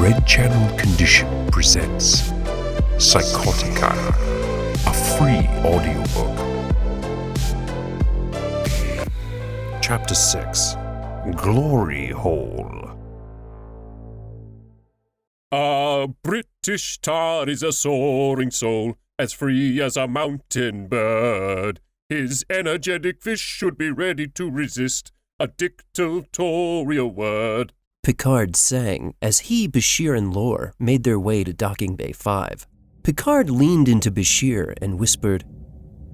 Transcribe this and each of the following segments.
Red Channel Condition presents Psychotica, a free audiobook. Chapter 6, Glory Hole. A British tar is a soaring soul, as free as a mountain bird. His energetic fish should be ready to resist a dictatorial word. Picard sang as he, Bashir, and Lore made their way to Docking Bay 5. Picard leaned into Bashir and whispered,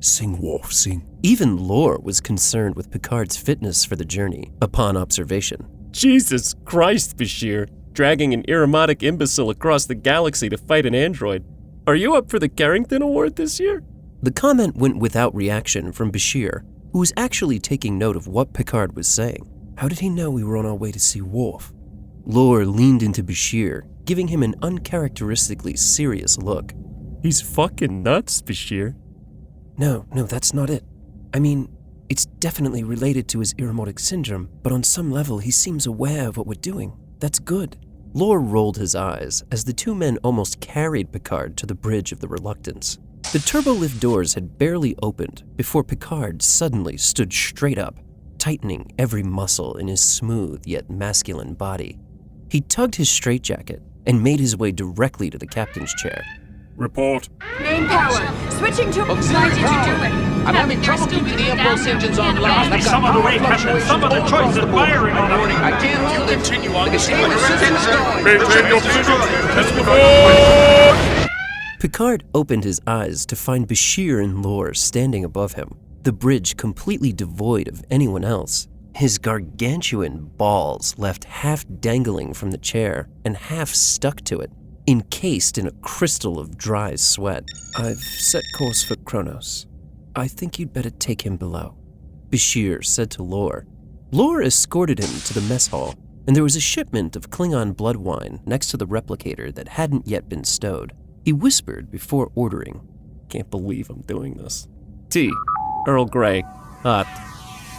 Sing, Worf, sing. Even Lore was concerned with Picard's fitness for the journey upon observation. Jesus Christ, Bashir, dragging an Irremotic imbecile across the galaxy to fight an android. Are you up for the Carrington Award this year? The comment went without reaction from Bashir, who was actually taking note of what Picard was saying. How did he know we were on our way to see Worf? Lore leaned into Bashir, giving him an uncharacteristically serious look. He's fucking nuts, Bashir. No, that's not it. I mean, it's definitely related to his Irremotic syndrome, but on some level he seems aware of what we're doing. That's good. Lore rolled his eyes as the two men almost carried Picard to the bridge of the Reluctance. The turbolift doors had barely opened before Picard suddenly stood straight up, tightening every muscle in his smooth yet masculine body. He tugged his straitjacket and made his way directly to the captain's chair. Report. Main power. Switching to... Why did you do it? I'm having trouble keeping the impulse engines online. I've got Some of the way, Captain. Some of the choice of firing on them. I can't hold it. Continue on. The game is going. Maintain your position. Let's report. Picard opened his eyes to find Bashir and Lore standing above him, the bridge completely devoid of anyone else. His gargantuan balls left half dangling from the chair and half stuck to it, encased in a crystal of dry sweat. I've set course for Kronos. I think you'd better take him below, Bashir said to Lore. Lore escorted him to the mess hall, and there was a shipment of Klingon blood wine next to the replicator that hadn't yet been stowed. He whispered before ordering, Can't believe I'm doing this. Tea, Earl Grey, hot.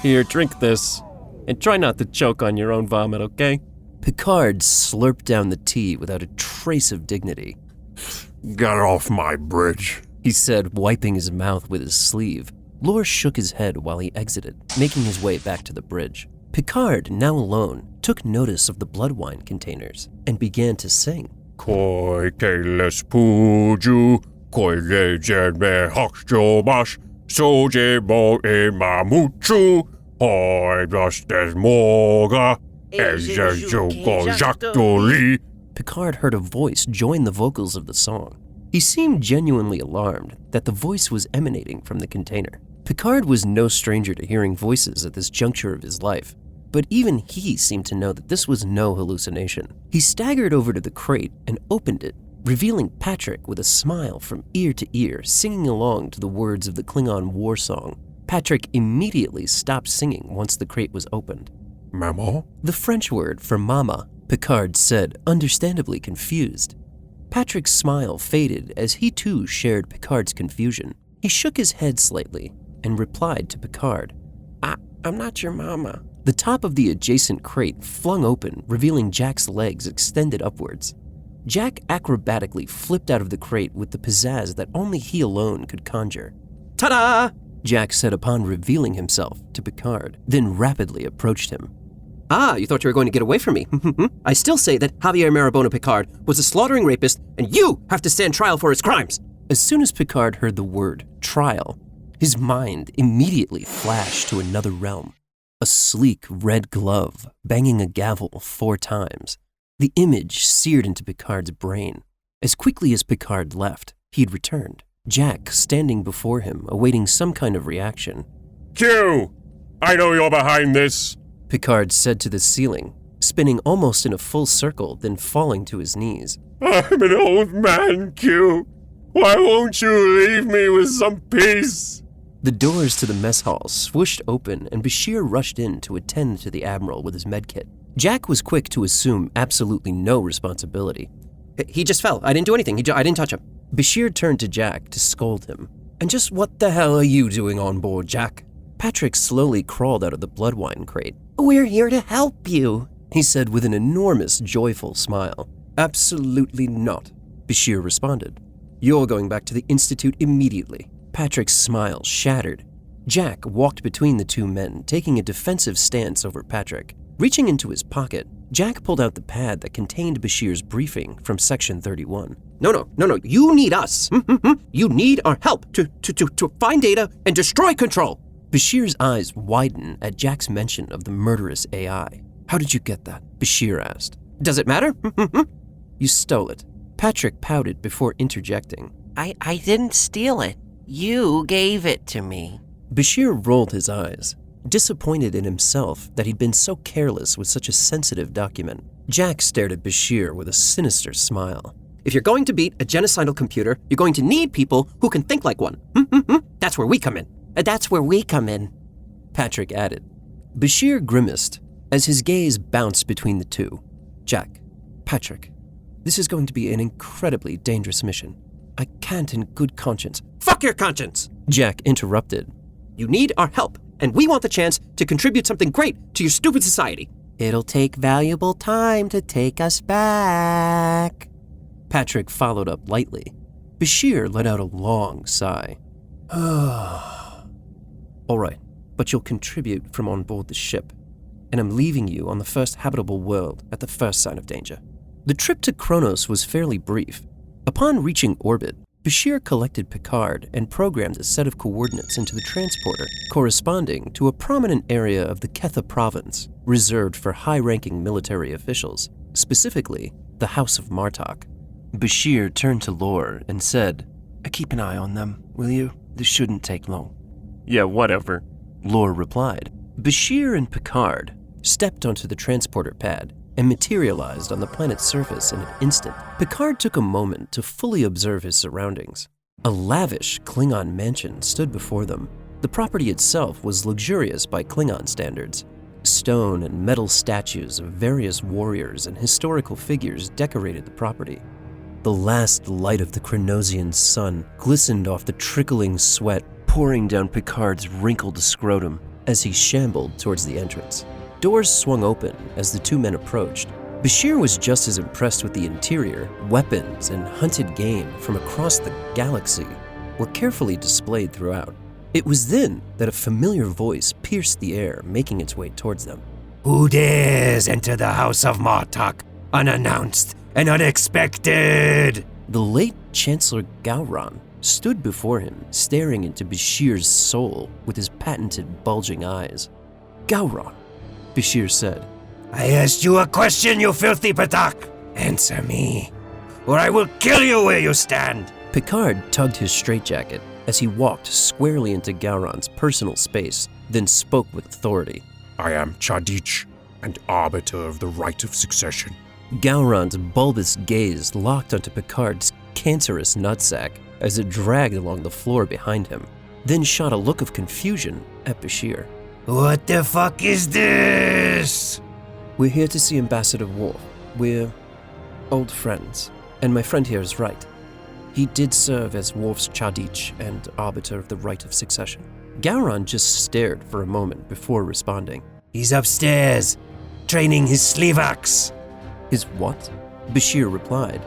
Here, drink this. And try not to choke on your own vomit, okay? Picard slurped down the tea without a trace of dignity. Get off my bridge, He said, wiping his mouth with his sleeve. Lore shook his head while he exited, making his way back to the bridge. Picard, now alone, took notice of the blood wine containers and began to sing. Koi teles puju, koi lejen me hoxjo bash, soje mo e mamuchu, hoi blastes moga, ezejuko jactoli. Picard heard a voice join the vocals of the song. He seemed genuinely alarmed that the voice was emanating from the container. Picard was no stranger to hearing voices at this juncture of his life, but even he seemed to know that this was no hallucination. He staggered over to the crate and opened it, revealing Patrick with a smile from ear to ear, singing along to the words of the Klingon war song. Patrick immediately stopped singing once the crate was opened. Maman? The French word for mama, Picard said, understandably confused. Patrick's smile faded as he too shared Picard's confusion. He shook his head slightly and replied to Picard, I'm not your mama. The top of the adjacent crate flung open, revealing Jack's legs extended upwards. Jack acrobatically flipped out of the crate with the pizzazz that only he alone could conjure. Ta-da! Jack said upon revealing himself to Picard, then rapidly approached him. You thought you were going to get away from me. I still say that Javier Marabona Picard was a slaughtering rapist, and you have to stand trial for his crimes. As soon as Picard heard the word trial, his mind immediately flashed to another realm. A sleek red glove banging a gavel 4 times. The image seared into Picard's brain. As quickly as Picard left, he'd returned, Jack standing before him, awaiting some kind of reaction. Q! I know you're behind this. Picard said to the ceiling, spinning almost in a full circle, then falling to his knees. I'm an old man, Q. Why won't you leave me with some peace? The doors to the mess hall swooshed open and Bashir rushed in to attend to the Admiral with his medkit. Jack was quick to assume absolutely no responsibility. He just fell. I didn't do anything. I didn't touch him. Bashir turned to Jack to scold him. And just what the hell are you doing on board, Jack? Patrick slowly crawled out of the blood wine crate. We're here to help you, he said with an enormous, joyful smile. Absolutely not, Bashir responded. You're going back to the Institute immediately. Patrick's smile shattered. Jack walked between the two men, taking a defensive stance over Patrick. Reaching into his pocket, Jack pulled out the pad that contained Bashir's briefing from Section 31. No, you need us. You need our help to find data and destroy Control. Bashir's eyes widened at Jack's mention of the murderous AI. How did you get that? Bashir asked. Does it matter? You stole it. Patrick pouted before interjecting. I didn't steal it. You gave it to me. Bashir rolled his eyes, disappointed in himself that he'd been so careless with such a sensitive document. Jack stared at Bashir with a sinister smile. If you're going to beat a genocidal computer, you're going to need people who can think like one. That's where we come in. That's where we come in, Patrick added. Bashir grimaced as his gaze bounced between the two. Jack, Patrick, this is going to be an incredibly dangerous mission. I can't in good conscience. Fuck your conscience! Jack interrupted. You need our help, and we want the chance to contribute something great to your stupid society. It'll take valuable time to take us back. Patrick followed up lightly. Bashir let out a long sigh. All right, but you'll contribute from on board the ship, and I'm leaving you on the first habitable world at the first sign of danger. The trip to Kronos was fairly brief. Upon reaching orbit, Bashir collected Picard and programmed a set of coordinates into the transporter corresponding to a prominent area of the Ketha province, reserved for high-ranking military officials, specifically the House of Martok. Bashir turned to Lore and said, Keep an eye on them, will you? This shouldn't take long. Yeah, whatever, Lore replied. Bashir and Picard stepped onto the transporter pad and materialized on the planet's surface in an instant. Picard took a moment to fully observe his surroundings. A lavish Klingon mansion stood before them. The property itself was luxurious by Klingon standards. Stone and metal statues of various warriors and historical figures decorated the property. The last light of the Kronosian sun glistened off the trickling sweat pouring down Picard's wrinkled scrotum as he shambled towards the entrance. Doors swung open as the two men approached. Bashir was just as impressed with the interior. Weapons and hunted game from across the galaxy were carefully displayed throughout. It was then that a familiar voice pierced the air, making its way towards them. Who dares enter the House of Martok unannounced and unexpected? The late Chancellor Gowron stood before him, staring into Bashir's soul with his patented bulging eyes. Gowron, Bashir said. I asked you a question, you filthy Patak. Answer me, or I will kill you where you stand. Picard tugged his straitjacket as he walked squarely into Gowron's personal space, then spoke with authority. I am Chadich, and arbiter of the right of succession. Gowron's bulbous gaze locked onto Picard's cancerous nutsack as it dragged along the floor behind him, then shot a look of confusion at Bashir. What the fuck is this? We're here to see Ambassador Worf. We're old friends, and my friend here is right. He did serve as Worf's Chadich and arbiter of the right of succession. Gowron just stared for a moment before responding. He's upstairs, training his Slivaks. His what? Bashir replied.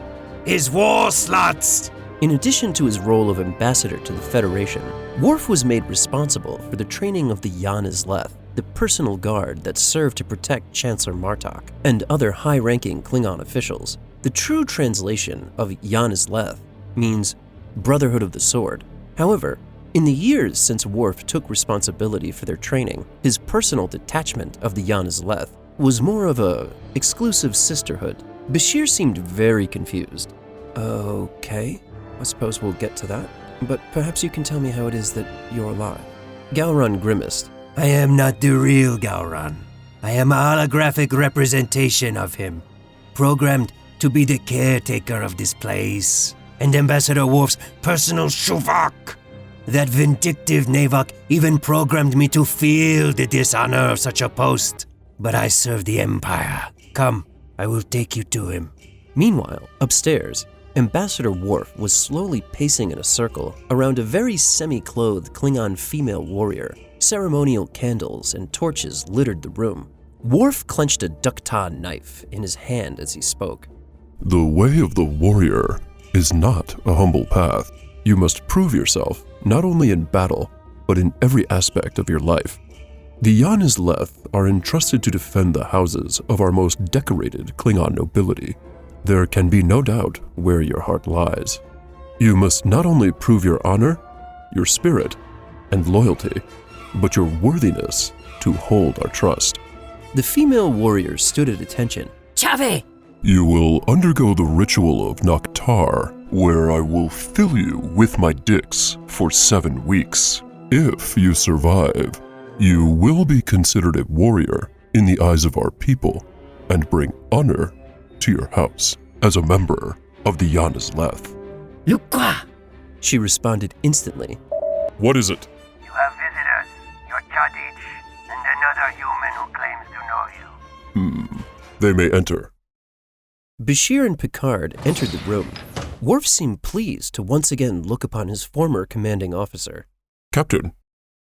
His war slots! In addition to his role of ambassador to the Federation, Worf was made responsible for the training of the Jan-Isleth, the personal guard that served to protect Chancellor Martok and other high-ranking Klingon officials. The true translation of Jan-Isleth means Brotherhood of the Sword. However, in the years since Worf took responsibility for their training, his personal detachment of the Jan-Isleth was more of a exclusive sisterhood. Bashir seemed very confused. Okay, I suppose we'll get to that, but perhaps you can tell me how it is that you're alive. Gowron grimaced. I am not the real Gowron. I am a holographic representation of him, programmed to be the caretaker of this place, and Ambassador Worf's personal shuvak. That vindictive Navok even programmed me to feel the dishonor of such a post. But I serve the Empire. Come, I will take you to him. Meanwhile, upstairs, Ambassador Worf was slowly pacing in a circle around a very semi-clothed Klingon female warrior. Ceremonial candles and torches littered the room. Worf clenched a duktah knife in his hand as he spoke. The way of the warrior is not a humble path. You must prove yourself, not only in battle, but in every aspect of your life. The enlist are entrusted to defend the houses of our most decorated Klingon nobility. There can be no doubt where your heart lies. You must not only prove your honor, your spirit, and loyalty, but your worthiness to hold our trust. The female warrior stood at attention. Chave! You will undergo the ritual of Noctar, where I will fill you with my dicks for 7 weeks. If you survive, you will be considered a warrior in the eyes of our people and bring honor to your house as a member of the enlist. Lukwa! She responded instantly. What is it? You have visitors, your Chadich, and another human who claims to know you. They may enter. Bashir and Picard entered the room. Worf seemed pleased to once again look upon his former commanding officer. Captain.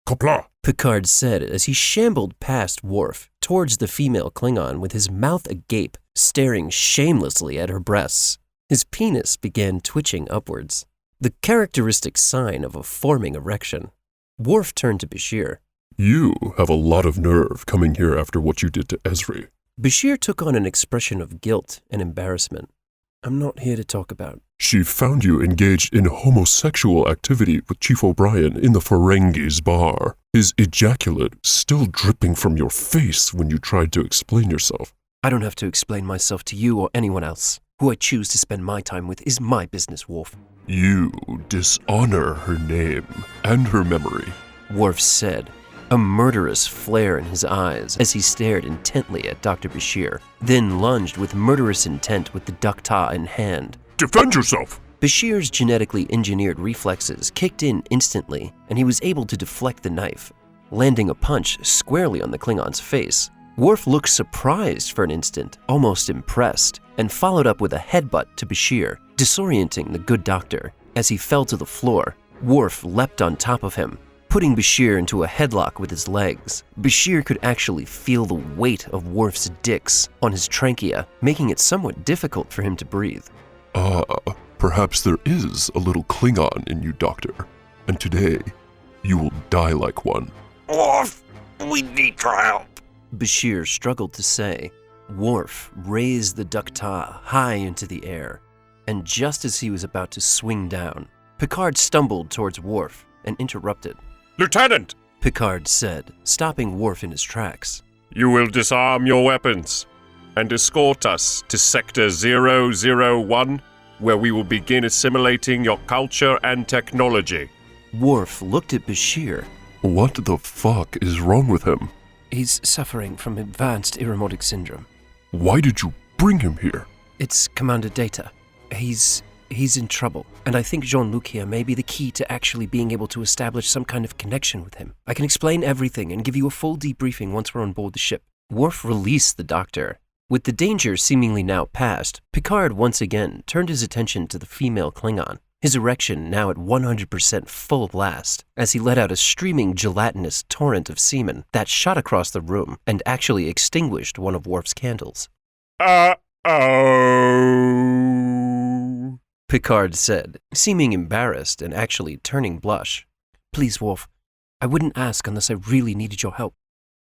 Qapla'. Picard said as he shambled past Worf towards the female Klingon with his mouth agape, staring shamelessly at her breasts. His penis began twitching upwards, the characteristic sign of a forming erection. Worf turned to Bashir. You have a lot of nerve coming here after what you did to Ezri. Bashir took on an expression of guilt and embarrassment. I'm not here to talk about. She found you engaged in homosexual activity with Chief O'Brien in the Ferengi's bar. His ejaculate still dripping from your face when you tried to explain yourself. I don't have to explain myself to you or anyone else. Who I choose to spend my time with is my business, Worf. You dishonor her name and her memory. Worf said, a murderous flare in his eyes as he stared intently at Dr. Bashir, then lunged with murderous intent with the ducta in hand. Defend yourself! Bashir's genetically engineered reflexes kicked in instantly, and he was able to deflect the knife, landing a punch squarely on the Klingon's face. Worf looked surprised for an instant, almost impressed, and followed up with a headbutt to Bashir, disorienting the good doctor. As he fell to the floor, Worf leapt on top of him, putting Bashir into a headlock with his legs. Bashir could actually feel the weight of Worf's dicks on his trachea, making it somewhat difficult for him to breathe. Perhaps there is a little Klingon in you, Doctor, and today you will die like one. Worf, we need your help. Bashir struggled to say. Worf raised the ducta high into the air, and just as he was about to swing down, Picard stumbled towards Worf and interrupted. Lieutenant! Picard said, stopping Worf in his tracks. You will disarm your weapons and escort us to Sector 001, where we will begin assimilating your culture and technology. Worf looked at Bashir. What the fuck is wrong with him? He's suffering from advanced Irremotic syndrome. Why did you bring him here? It's Commander Data. He's in trouble, and I think Jean-Luc here may be the key to actually being able to establish some kind of connection with him. I can explain everything and give you a full debriefing once we're on board the ship. Worf released the doctor. With the danger seemingly now past, Picard once again turned his attention to the female Klingon, his erection now at 100% full blast, as he let out a streaming gelatinous torrent of semen that shot across the room and actually extinguished one of Worf's candles. Uh-oh. Picard said, seeming embarrassed and actually turning blush. Please, Worf, I wouldn't ask unless I really needed your help.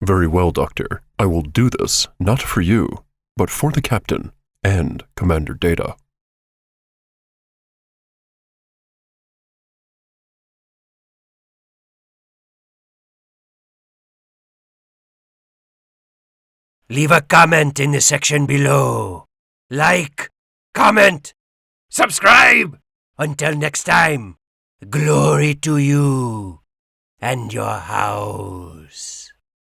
Very well, Doctor. I will do this, not for you, but for the Captain and Commander Data. Leave a comment in the section below. Like, comment, subscribe. Until next time, glory to you and your house.